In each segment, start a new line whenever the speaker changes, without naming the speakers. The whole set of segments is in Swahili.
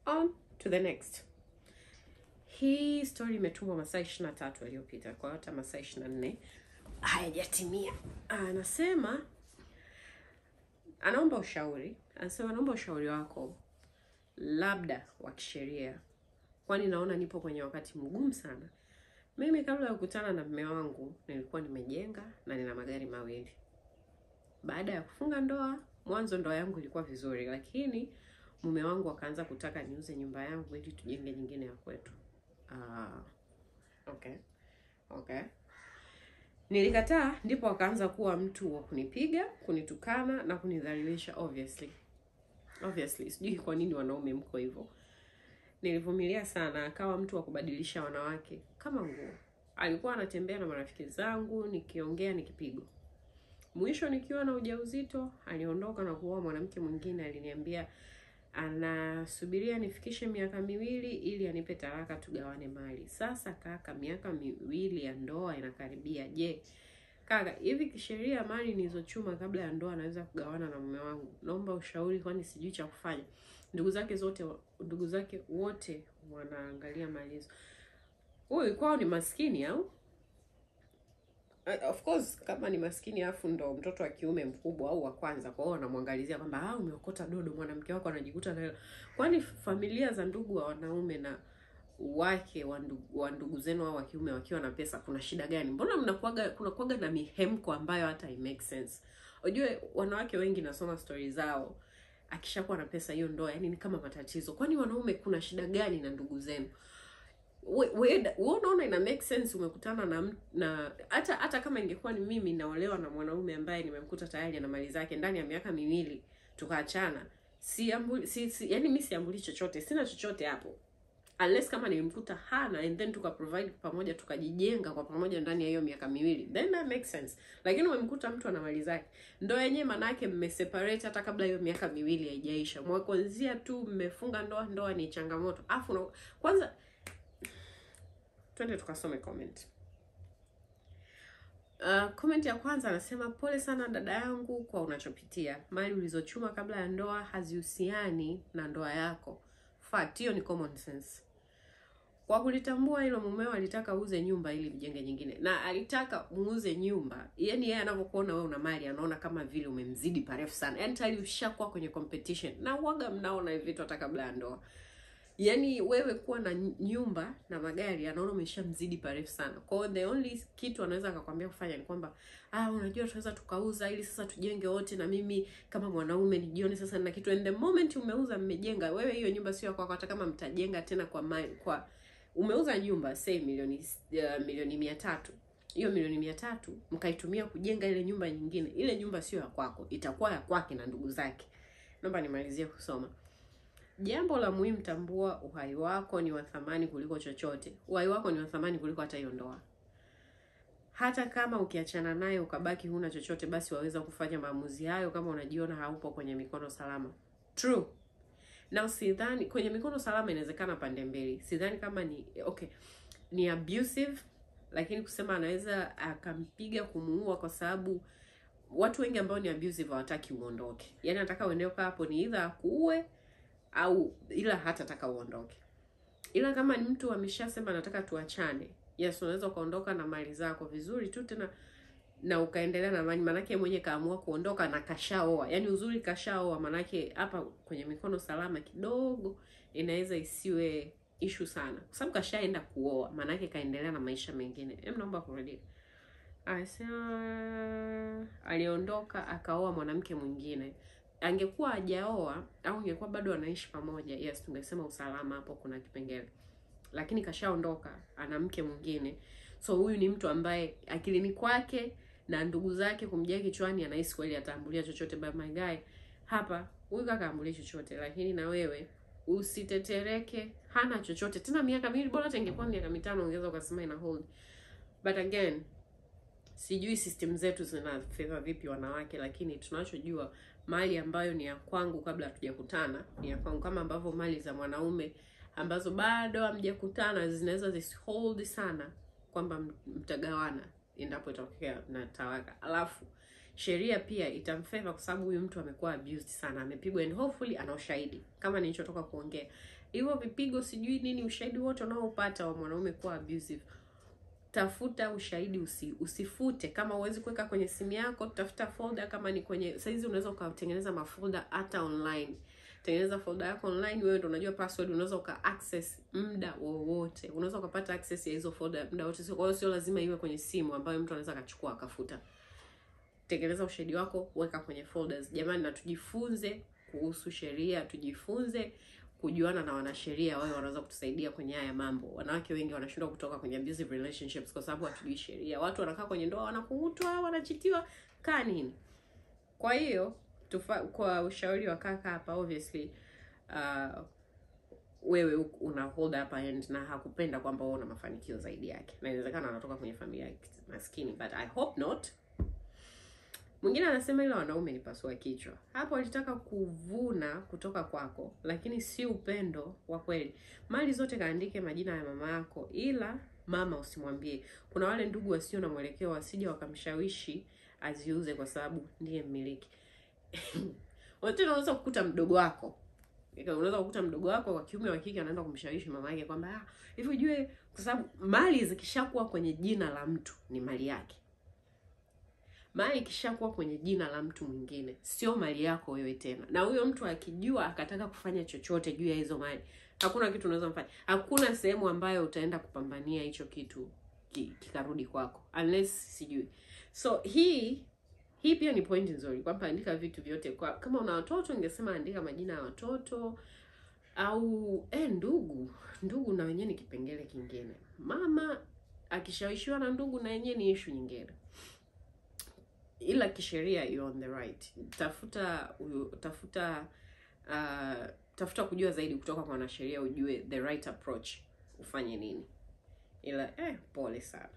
On to the next. Hii story imetumwa masaa 23 yaliyopita, kwa hata masaa 24 hayajatimia. Anasema anaomba ushauri. Anasema naomba ushauri wako, labda wa kisheria, kwani naona nipo kwenye wakati mgumu sana. Mimi kabla ya kukutana na mume wangu nilikuwa nimejenga na nina magari mawili. Baada ya kufunga ndoa, mwanzo ndoa yangu ilikuwa vizuri, lakini mume wangu akaanza kutaka niuze nyumba yangu ili tujenge nyingine ya kwetu. Okay. Nilikataa, ndipo akaanza kuwa mtu wa kunipiga, kunitukana na kunidhalilisha. Obviously, sijui kwa nini wanaume mko hivyo. Nilivumilia sana, akawa mtu wa kubadilisha wanawake kama nguo. Alikuwa anatembea na marafiki zangu, nikiongea nikipigwa. Mwisho nikiwa na ujauzito, aliondoka na kuoa mwanamke mwingine. Aliniambia anasubiria nifikishe miaka 2 ili anipe talaka tugawane mali. Sasa kaka, miaka 2 ya ndoa inakaribia. Je, kaka, hivi kisheria mali nilizochuma kabla ya ndoa naweza kugawana na mume wangu? Naomba ushauri, kwani sijui cha kufanya. Ndugu zake wote wanaangalia mali hizo. Huyu kwao ni maskini au? Of course, kama ni maskini afu ndo mtoto wa kiume mkubwa au wa kwanza, kwa hiyo wanamwangalizia kwamba umeokota dodo, mwanamke wako anajikuta na hilo. Kwani familia za ndugu wa wanaume na wake wa ndugu zenu au wa kiume wakiwa na pesa kuna shida gani? Mbona kunakuaga na mihemko ambayo hata it makes sense? Unajue wanawake wengi nasoma stories zao, akishakuwa na pesa hiyo ndoa yani ni kama matatizo. Kwani wanaume kuna shida gani na ndugu zenu? Wewe unaona ina make sense umekutana na hata kama ingekuwa ni mimi naolewa na mwanaume ambaye nimemkuta tayari na mali zake, ndani ya miaka 2 tukaachana, yani mimi siambuli chochote, sina chochote hapo, unless kama nilimkuta hana and then tukaprovide pamoja, tukajijenga kwa pamoja ndani ya hiyo miaka 2, then that makes sense. Lakini umemkuta mtu ana mali zake, ndoa yenyewe maana yake mmeseparate hata kabla hiyo miaka 2 haijaisha, mwakuanzia tu mmefunga ndoa ni changamoto. Afu kwanza twende tukasome comment. Comment ya kwanza anasema, pole sana dada yangu kwa unachopitia. Mali ulizochuma kabla ya ndoa hazihusiani na ndoa yako. Fact, hiyo ni common sense. Kwa kulitambua hilo, mumeo alitaka uuze nyumba ili mjenge nyingine. Na alitaka muuze nyumba. Yaani yeye anapokuona wewe una mali anaona kama vile umemzidi parefu sana. Yaani tayari ushakuwa kwenye competition. Na uaga mnaona hivi vitu hata kabla ya ndoa. Yaani wewe kuwa na nyumba na magari anaona umeshamzidi parefu sana. Kwa hiyo the only kitu anaweza akakwambia kufanya ni kwamba unajua tunaweza tukauza ili sasa tujenge wote, na mimi kama mwanaume nijione sasa na kitu. And the moment umeuza, mmejenga, wewe hiyo nyumba sio yako, hata kama mtajenga tena kwa umeuza nyumba say milioni 300. Hiyo milioni 300 mkaitumia kujenga ile nyumba nyingine. Ile nyumba sio ya kwako, itakuwa ya kwake na ndugu zake. Naomba nimalizie kusoma. Jambo la muhimu, tambua uhai wako ni wa thamani kuliko chochote. Uhai wako ni wa thamani kuliko hata hiyo ndoa. Hata kama ukiachana naye ukabaki huna chochote, basi waweza kufanya maamuzi hayo kama unajiona haupo kwenye mikono salama. True. Na sidhani kwenye mikono salama inawezekana pande mbili. Sidhani kama ni abusive, lakini kusema anaweza akampiga kumuua, kwa sababu watu wengi ambao ni abusive hawataki uondoke. Yaani anataka uendelee hapo, ni either akuue au ila hatataka uondoke. Ila kama ni mtu ameshasema nataka tuachane, yes, unaweza kuondoka na mali zako vizuri tu tena na ukaendelea na mali, manake mwenye kaamua kuondoka na kashaoa. Yaani uzuri kashaoa, manake hapa kwenye mikono salama kidogo inaweza isiwe issue sana, kwa sababu kashaenda kuoa, manake kaendelea na maisha mengine. Naomba kurudi. Aliondoka akaoa mwanamke mwingine. Angekuwa hajaoa au angekuwa bado anaishi pamoja, yes, tungesema usalama hapo kuna kipengele. Lakini kashaondoka, ana mke mwingine. So huyu ni mtu ambaye akilini kwake na ndugu zake kumjia kichwani anahisi kweli atambulia chochote. But my guy, hapa huyu kaka ambulia chochote. Lakini na wewe usitetereke, hana chochote. Tena miaka 2, bora hata ingekuwa miaka 5 ungeweza ukasema ina hold. But again, sijui system zetu zina favor vipi wanawake, lakini tunachojua mali ambayo ni ya kwangu kabla hatujakutana ni ya kwangu, kama ambavyo mali za mwanaume ambazo bado hamjakutana zinaweza hold sana kwamba mtagawana endapo itatokea na talaka. Alafu sheria pia itamfavor kwa sababu huyu mtu amekuwa abused sana, amepigwa, and hopefully ana ushahidi kama nilichotoka kuongea. Hivyo vipigo sijui nini, ushahidi wote unaopata wa mwanaume kuwa abusive, tafuta ushahidi, usifute. Kama huwezi kuweka kwenye simu yako, tafuta folder. Kama ni kwenye saizi unaweza ukatengeneza mafolder hata online. Tengeneza folder yako online, wewe ndio unajua password, unaweza uka access muda wowote. Unaweza ukapata access ya hizo folder muda wote. Kwa hiyo sio lazima iwe kwenye simu ambayo mtu anaweza akachukua akafuta. Tengeneza ushahidi wako, weka kwenye folders. Jamani, na tujifunze kuhusu sheria, tujifunze kujuana na wanasheria, wao wanaweza kutusaidia kwenye haya mambo. Wanawake wengi wanashindwa kutoka kwenye abusive relationships kwa sababu hatujui sheria. Watu wanakaa kwenye ndoa, wanakungutwa, wanachitiwa, nini. Kwa hiyo kwa ushauri wa kaka hapa, obviously wewe una hold up and na hakupenda kwamba wewe una mafanikio zaidi yake. Na inawezekana anatoka kwenye familia maskini, but I hope not. Mwingine anasema ila wanaume ni pasua kichwa. Hapo alitaka kuvuna kutoka kwako, lakini si upendo wa kweli. Mali zote kaandike majina ya mama yako, ila mama usimwambie. Kuna wale ndugu wasio na mwelekeo, wasije wakamshawishi aziuze kwa sababu ndiye mmiliki. Wote unaweza kukuta mdogo wako. Unaweza kukuta mdogo wako wa kiume wa kike anaenda kumshawishi mama yake kwamba hivi ujue, kwa sababu mali zikishakuwa kwenye jina la mtu ni mali yake. Mali ikishakuwa kwenye jina la mtu mwingine sio mali yako wewe tena. Na huyo mtu akijua akataka kufanya chochote juu ya hizo mali, hakuna kitu unaweza mfanya. Hakuna sehemu ambayo utaenda kupambania hicho kitu kikarudi kwako, unless sijui. So hii pia ni point nzuri kwamba andika vitu vyote. Kama una watoto ningesema andika majina ya watoto, au ndugu na wenyewe ni kipengele kingine. Mama akishawishiwa na ndugu na wenyewe ni issue nyingine. Ila kisheria you're on the right. Tafuta kujua zaidi kutoka kwa wanasheria, ujue the right approach, ufanye nini. Ila pole sana.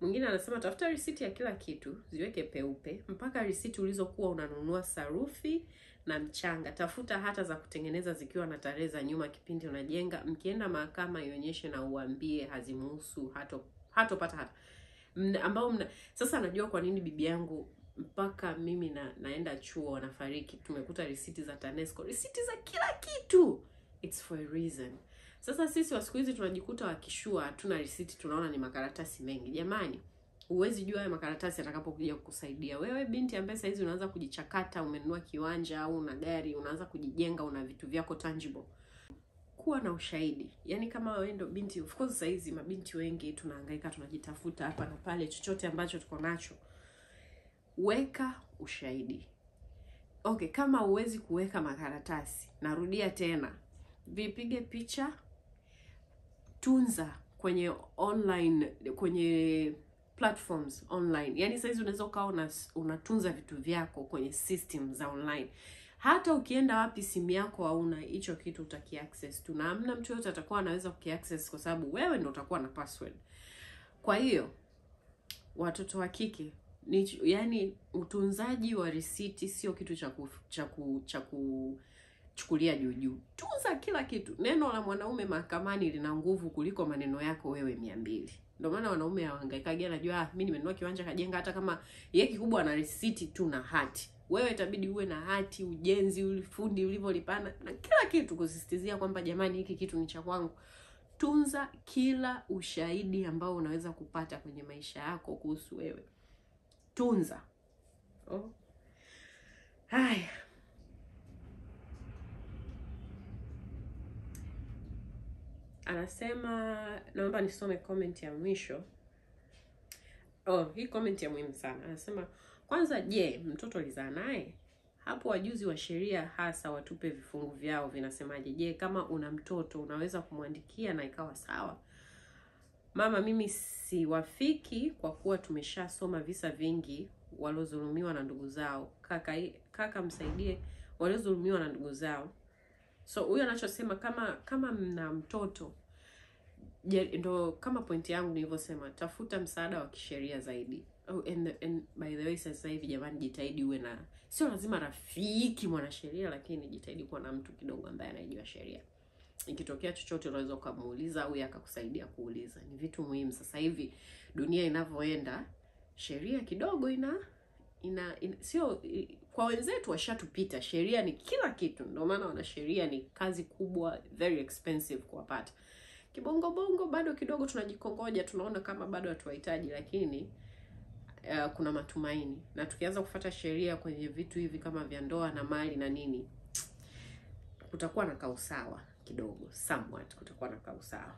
Mwingine anasema tafuta receipt ya kila kitu, ziweke peupe, mpaka receipt ulizokuwa unanunua sarufi na mchanga. Tafuta hata za kutengeneza zikiwa na tarehe za nyuma kipindi unajenga. Mkienda mahakama ionyeshe na uambie hazimuhusu, hatopata hata. Sasa najua kwa nini bibi yangu mpaka mimi naenda chuo nafariki tumekuta risiti za TANESCO, risiti za kila kitu. It's for a reason. Sasa sisi wa siku hizi tunajikuta wakishua hatuna risiti, tunaona ni makaratasi mengi. Jamani, huwezi jua haya makaratasi atakapokuja kukusaidia. Wewe binti ambaye sasa hizi unaanza kujichakata, umenunua kiwanja au una gari, unaanza kujijenga, una vitu vyako tangible, kuwa na ushahidi. Yaani kama wewe ndo binti, of course sasa hizi mabinti wengi tunahangaika, tunajitafuta hapa na pale, chochote ambacho tuko nacho, weka ushahidi. Okay, kama huwezi kuweka makaratasi, narudia tena, vipige picha, tunza kwenye online, kwenye platforms online. Yaani sasa hizi unaweza ukawa unatunza vitu vyako kwenye system za online. Hata ukienda wapi simu yako hauna, hicho kitu utakiaccess tu, na hamna mtu yote atakuwa anaweza kukiaccess kwa sababu wewe ndio utakuwa na password. Kwa hiyo watoto wa kike, yani utunzaji wa risiti sio kitu cha kuchukulia juu juu. Tunza kila kitu. Neno la mwanaume mahakamani lina nguvu kuliko maneno yako wewe 200. Ndio maana wanaume hawahangaikaje, anajua mimi nimenunua kiwanja kajenga, hata kama yeye kikubwa ana risiti tu na hati. Wewe itabidi uwe na hati, ujenzi, ulifundi ulivyolipana na kila kitu, kusisitizia kwamba jamani hiki kitu ni cha kwangu. Tunza kila ushahidi ambao unaweza kupata kwenye maisha yako kuhusu wewe. Tunza. Haya. Anasema naomba nisome comment ya mwisho. Hii comment ya muhimu sana. Anasema kwanza, je, mtoto alizaa naye? Hapo wajuzi wa sheria hasa watupe vifungu vyao vinasemaje. Je, kama una mtoto unaweza kumwandikia na ikawa sawa? Mama, mimi siwafiki kwa kuwa tumeshasoma visa vingi walozulumiwa na ndugu zao. Kaka msaidie walozulumiwa na ndugu zao. So huyo anachosema kama mna mtoto, ndo kama pointi yangu nilivyosema, tafuta msaada wa kisheria zaidi. And by the way, sasa hivi jamani, jitahidi uwe na, sio lazima rafiki mwanasheria, lakini jitahidi kuwa na mtu kidogo ambaye anajua sheria. Ikitokea chochote unaweza kumuuliza au akakusaidia kuuliza. Ni vitu muhimu. Sasa hivi dunia inavyoenda, sheria kidogo sio kwa wenzetu, washatupita. Sheria ni kila kitu, ndio maana wanasheria ni kazi kubwa, very expensive kuwapata. Kibongo bongo bado kidogo tunajikongoja, tunaona kama bado hatuwahitaji, lakini kuna matumaini. Na tukianza kufuata sheria kwenye vitu hivi kama vya ndoa na mali na nini, kutakuwa na kausawa kidogo, somewhat kutakuwa na kausawa.